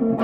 Yeah,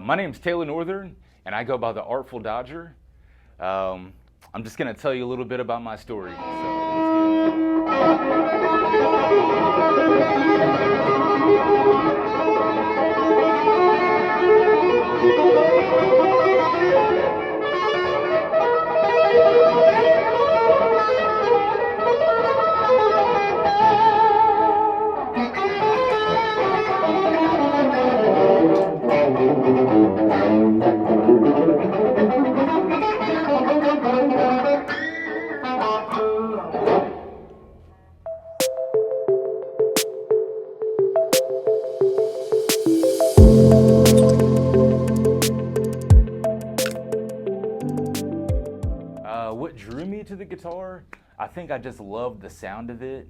my name's Taylor Northern, and I go by the Artful Dodger. Um, I'm just gonna tell you a little bit about my story. So what drew me to the guitar? I think I just loved the sound of it.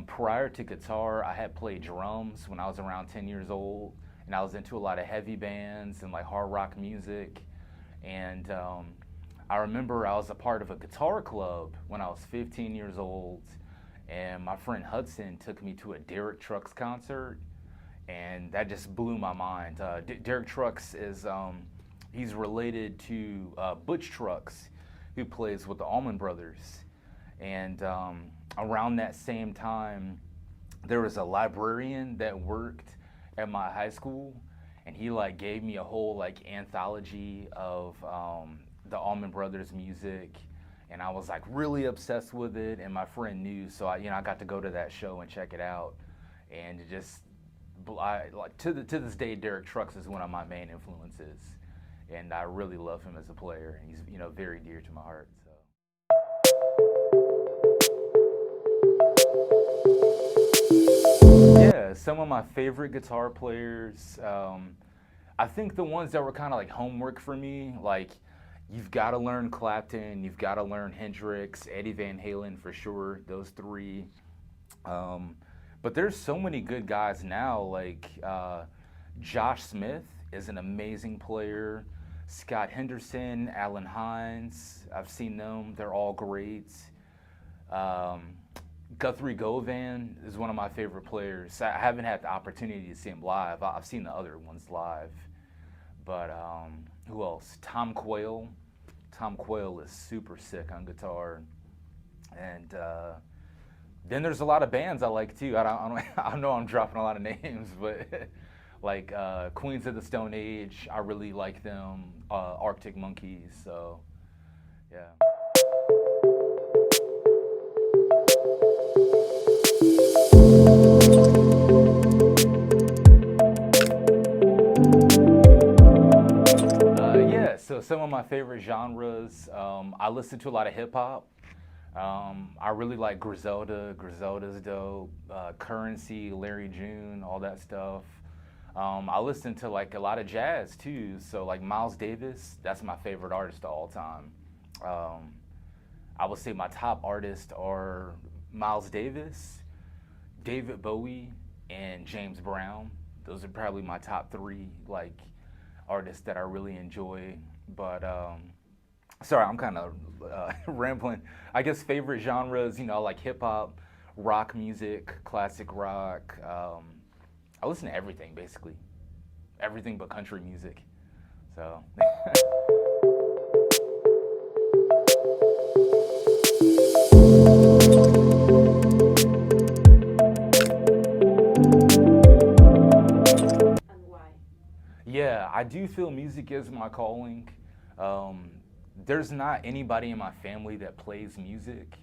Prior to guitar, I had played drums when I was around 10 years old, and I was into a lot of heavy bands and like hard rock music. And I remember I was a part of a guitar club when I was 15 years old, and my friend Hudson took me to a Derek Trucks concert, and that just blew my mind. Derek Trucks is he's related to Butch Trucks, who plays with the Allman Brothers. And around that same time, there was a librarian that worked at my high school, and he like gave me a whole like anthology of the Allman Brothers music, and I was like really obsessed with it. And my friend knew, so I got to go to that show and check it out, and it just like to this day, Derek Trucks is one of my main influences, and I really love him as a player, and he's very dear to my heart. So. Yeah, some of my favorite guitar players. I think the ones that were kind of like homework for me, like you've got to learn Clapton, you've got to learn Hendrix, Eddie Van Halen for sure. Those three. But there's so many good guys now. Like Josh Smith is an amazing player. Scott Henderson, Alan Hines, I've seen them. They're all great. Guthrie Govan is one of my favorite players. I haven't had the opportunity to see him live. I've seen the other ones live. But who else? Tom Quayle. Tom Quayle is super sick on guitar. And then there's a lot of bands I like too. I know I'm dropping a lot of names, but like Queens of the Stone Age, I really like them. Arctic Monkeys, so yeah. Yeah, so some of my favorite genres, I listen to a lot of hip hop. I really like Griselda. Griselda's dope. Currency, Larry June, all that stuff. I listen to like a lot of jazz too. So like Miles Davis, that's my favorite artist of all time. I would say my top artists are Miles Davis, David Bowie, and James Brown. Those are probably my top three like artists that I really enjoy. But sorry, I'm kind of rambling. I guess favorite genres, like hip hop, rock music, classic rock. I listen to everything basically, everything but country music. So. And why? Yeah, I do feel music is my calling. There's not anybody in my family that plays music,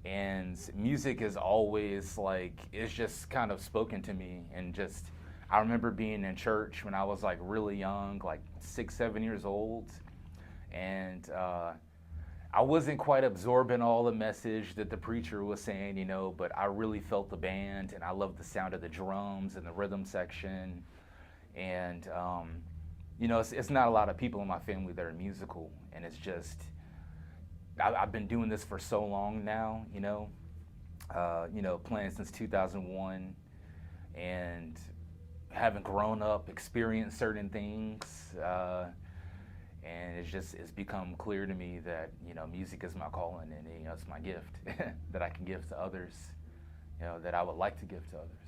and music is always like, it's just kind of spoken to me. And just, I remember being in church when I was like really young, like 6, 7 years old, and I wasn't quite absorbing all the message that the preacher was saying, but I really felt the band, and I loved the sound of the drums and the rhythm section. And it's not a lot of people in my family that are musical, and it's just I've been doing this for so long now, playing since 2001 and having grown up, experienced certain things. And it's become clear to me that, music is my calling, and, it's my gift that I can give to others, that I would like to give to others.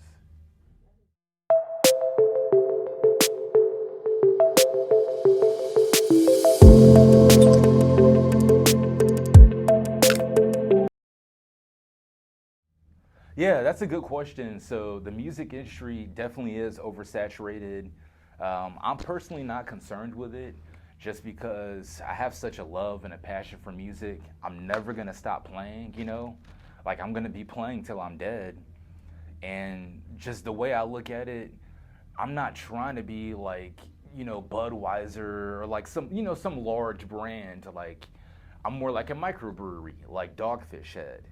Yeah, that's a good question. So the music industry definitely is oversaturated. I'm personally not concerned with it just because I have such a love and a passion for music. I'm never gonna stop playing. Like I'm gonna be playing till I'm dead. And just the way I look at it, I'm not trying to be like, Budweiser or like some large brand. Like I'm more like a microbrewery, like Dogfish Head,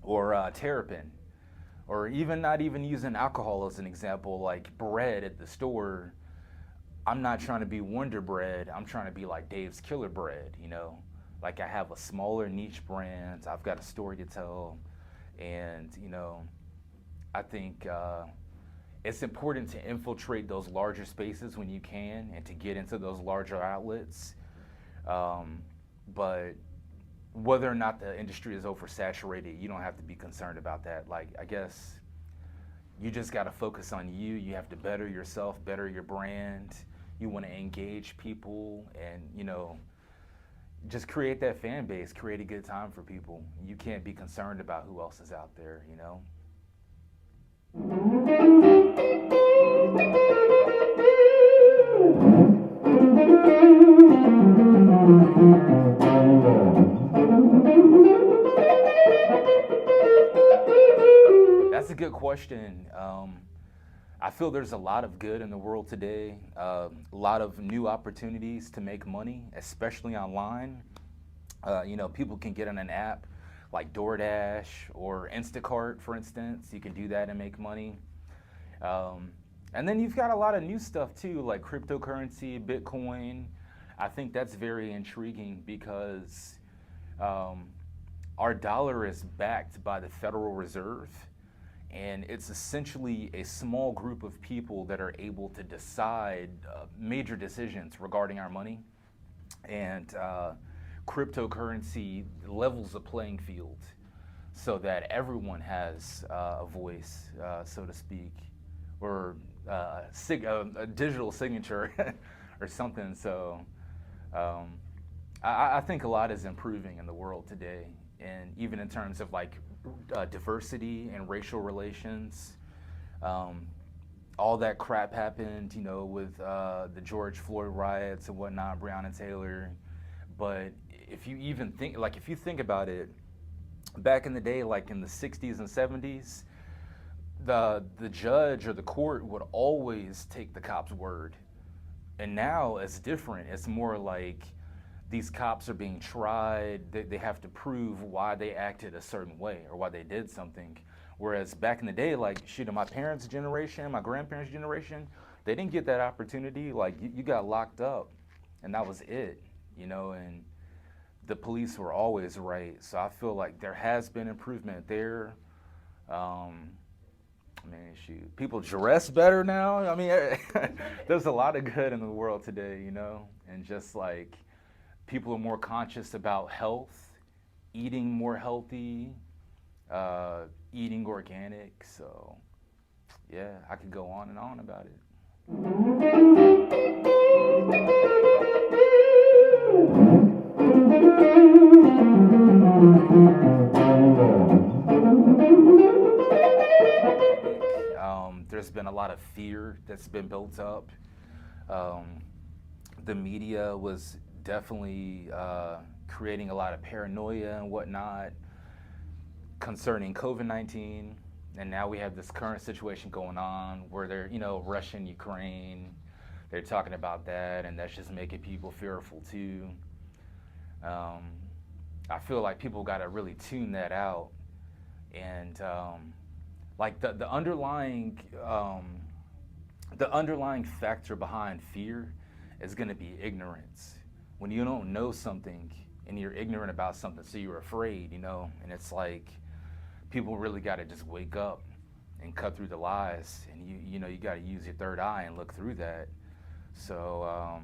or Terrapin, or even not even using alcohol as an example, like bread at the store. I'm not trying to be Wonder Bread. I'm trying to be like Dave's Killer Bread. Like I have a smaller niche brand. I've got a story to tell, and I think it's important to infiltrate those larger spaces when you can, and to get into those larger outlets. But whether or not the industry is oversaturated, you don't have to be concerned about that. Like, I guess you just got to focus on you. You have to better yourself, better your brand. You want to engage people and, just create that fan base, create a good time for people. You can't be concerned about who else is out there. That's a good question. I feel there's a lot of good in the world today, a lot of new opportunities to make money, especially online. People can get on an app like DoorDash or Instacart, for instance. You can do that and make money. And then you've got a lot of new stuff too, like cryptocurrency, Bitcoin. I think that's very intriguing because our dollar is backed by the Federal Reserve, and it's essentially a small group of people that are able to decide major decisions regarding our money. And cryptocurrency levels the playing field so that everyone has a voice, so to speak, or a digital signature or something. So I think a lot is improving in the world today, and even in terms of like diversity and racial relations. All that crap happened, with the George Floyd riots and whatnot, Breonna Taylor. But if you think about it, back in the day, like in the 60s and 70s, the judge or the court would always take the cop's word. And now it's different. It's more like these cops are being tried. They have to prove why they acted a certain way or why they did something. Whereas back in the day, like in my parents' generation, my grandparents' generation, they didn't get that opportunity. Like you got locked up and that was it, and the police were always right. So I feel like there has been improvement there. Shoot, people dress better now. There's a lot of good in the world today, and just like people are more conscious about health, eating more healthy, eating organic. So yeah, I could go on and on about it. There's been a lot of fear that's been built up. The media was definitely creating a lot of paranoia and whatnot concerning COVID-19. And now we have this current situation going on where they're, Russia and Ukraine. They're talking about that, and that's just making people fearful too. I feel like people got to really tune that out. And like the underlying factor behind fear is going to be ignorance. When you don't know something and you're ignorant about something, so you're afraid, and it's like people really got to just wake up and cut through the lies, and you got to use your third eye and look through that. So,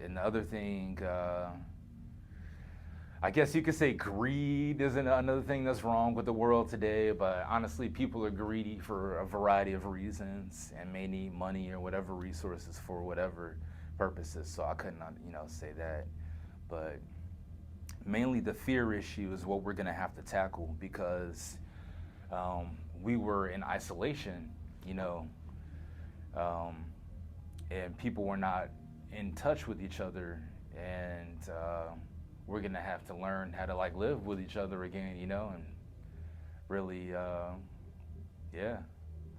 and the other thing, I guess you could say greed is another thing that's wrong with the world today, but honestly, people are greedy for a variety of reasons and may need money or whatever resources for whatever purposes. So I couldn't, say that. But mainly the fear issue is what we're going to have to tackle, because we were in isolation, and people were not in touch with each other, and we're gonna have to learn how to live with each other again, and really, yeah,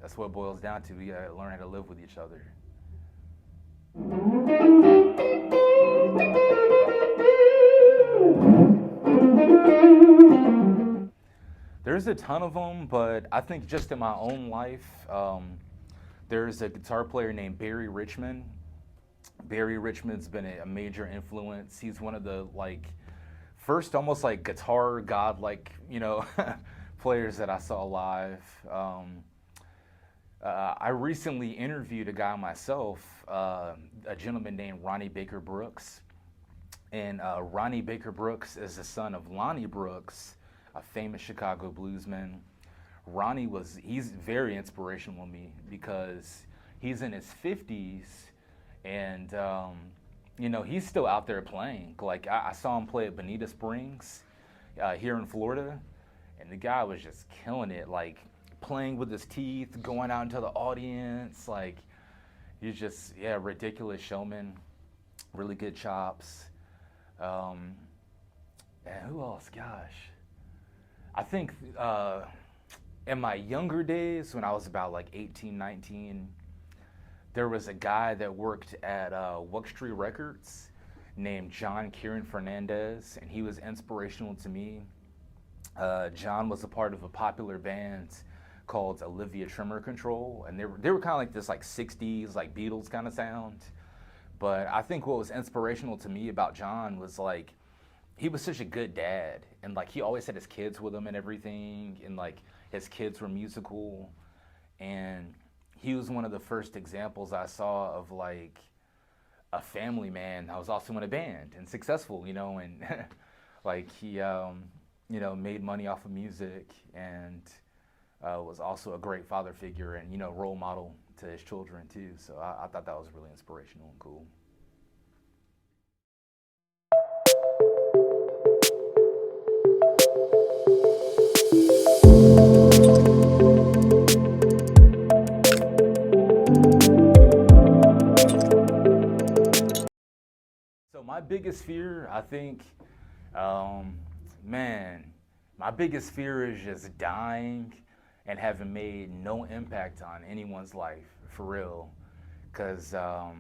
that's what it boils down to. We gotta learn how to live with each other. There's a ton of them, but I think just in my own life, there's a guitar player named Barry Richmond. Barry Richmond's been a major influence. He's one of the first almost guitar god players that I saw live. I recently interviewed a guy myself, a gentleman named Ronnie Baker Brooks. And Ronnie Baker Brooks is the son of Lonnie Brooks, a famous Chicago bluesman. He's very inspirational to me because he's in his 50s and, he's still out there playing. I saw him play at Bonita Springs here in Florida, and the guy was just killing it, playing with his teeth, going out into the audience. He's just, ridiculous showman, really good chops. And who else? Gosh. I think in my younger days, when I was about 18, 19, there was a guy that worked at Wuxtree Records named John Kieran Fernandez, and he was inspirational to me. John was a part of a popular band called Olivia Tremor Control, and they were kind of like this 60s Beatles kind of sound. But I think what was inspirational to me about John was he was such a good dad, and he always had his kids with him and everything, and his kids were musical, and he was one of the first examples I saw of a family man that was also in a band and successful, and he made money off of music, and was also a great father figure and role model to his children too. So I thought that was really inspirational and cool. So my biggest fear, I think, my biggest fear is just dying and having made no impact on anyone's life, for real. Because a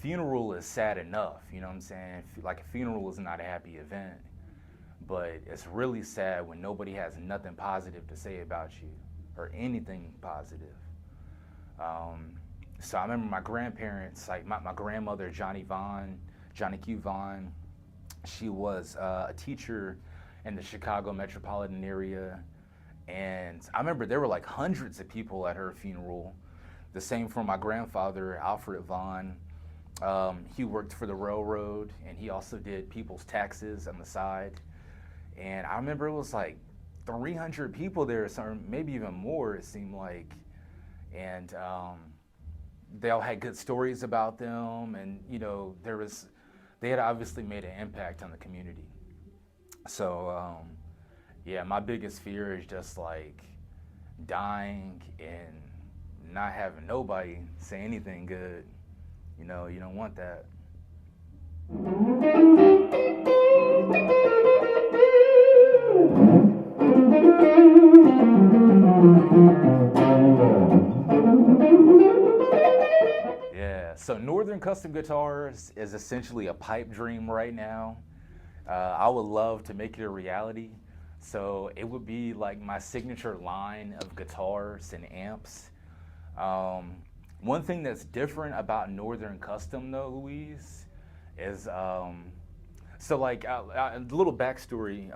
funeral is sad enough, you know what I'm saying? A funeral is not a happy event, but it's really sad when nobody has nothing positive to say about you or anything positive. So I remember my grandparents, my grandmother, Johnny Q. Vaughn, she was a teacher in the Chicago metropolitan area. And I remember there were hundreds of people at her funeral. The same for my grandfather, Alfred Vaughn. He worked for the railroad, and he also did people's taxes on the side. And I remember it was 300 people there, or maybe even more, it seemed like. And they all had good stories about them, and they had obviously made an impact on the community. So my biggest fear is just dying and not having nobody say anything good. You don't want that. Yeah, so Northern Custom Guitars is essentially a pipe dream right now. I would love to make it a reality. So it would be my signature line of guitars and amps. One thing that's different about Northern Custom though, Luis, is, a little backstory.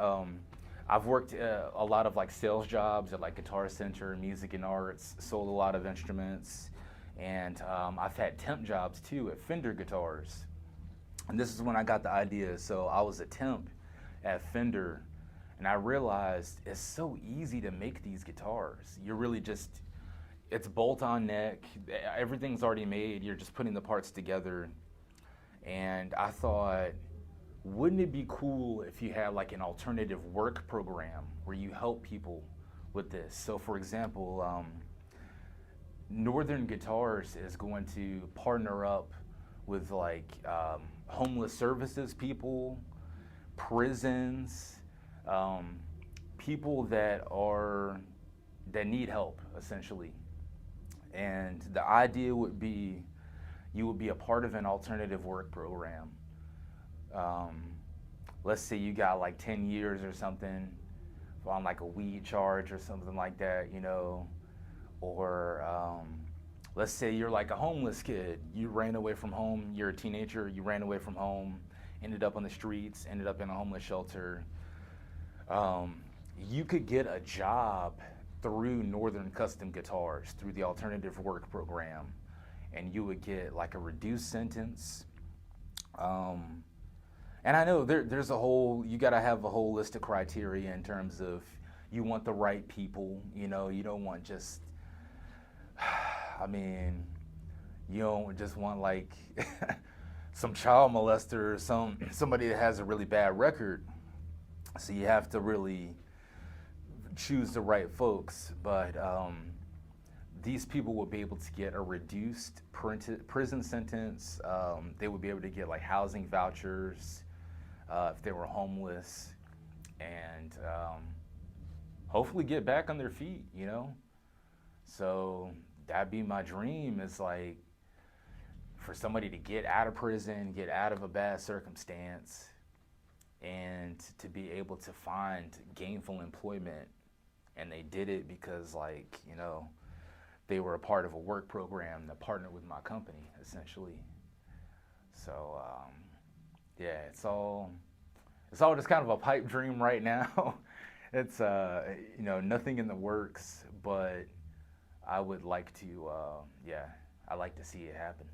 I've worked a lot of like sales jobs at like Guitar Center, Music and Arts, sold a lot of instruments, and I've had temp jobs too at Fender Guitars. And this is when I got the idea. So I was a temp at Fender, and I realized it's so easy to make these guitars. You're really just, it's bolt-on neck, everything's already made, you're just putting the parts together. And I thought, wouldn't it be cool if you had like an alternative work program where you help people with this? So for example, Northern Guitars is going to partner up with like homeless services people, prisons, people that need help essentially. And the idea would be you would be a part of an alternative work program. Let's say you got like 10 years or something on like a weed charge or something like that, you know, or let's say you're like a homeless kid. You ran away from home, you're a teenager, you ran away from home, ended up on the streets, ended up in a homeless shelter. You could get a job through Northern Custom Guitars, through the alternative work program, and you would get like a reduced sentence. And I know there's you gotta have a whole list of criteria in terms of you want the right people, you know, you don't want just, I mean, you don't just want like some child molester or somebody that has a really bad record. So you have to really choose the right folks, but these people would be able to get a reduced prison sentence. They would be able to get like housing vouchers if they were homeless, and hopefully get back on their feet, you know? So that'd be my dream, is like for somebody to get out of prison, get out of a bad circumstance, and to be able to find gainful employment. And they did it because, like, you know, they were a part of a work program that partnered with my company, essentially. So, yeah, it's all just kind of a pipe dream right now. It's, you know, nothing in the works, but I would like to, yeah, I like to see it happen.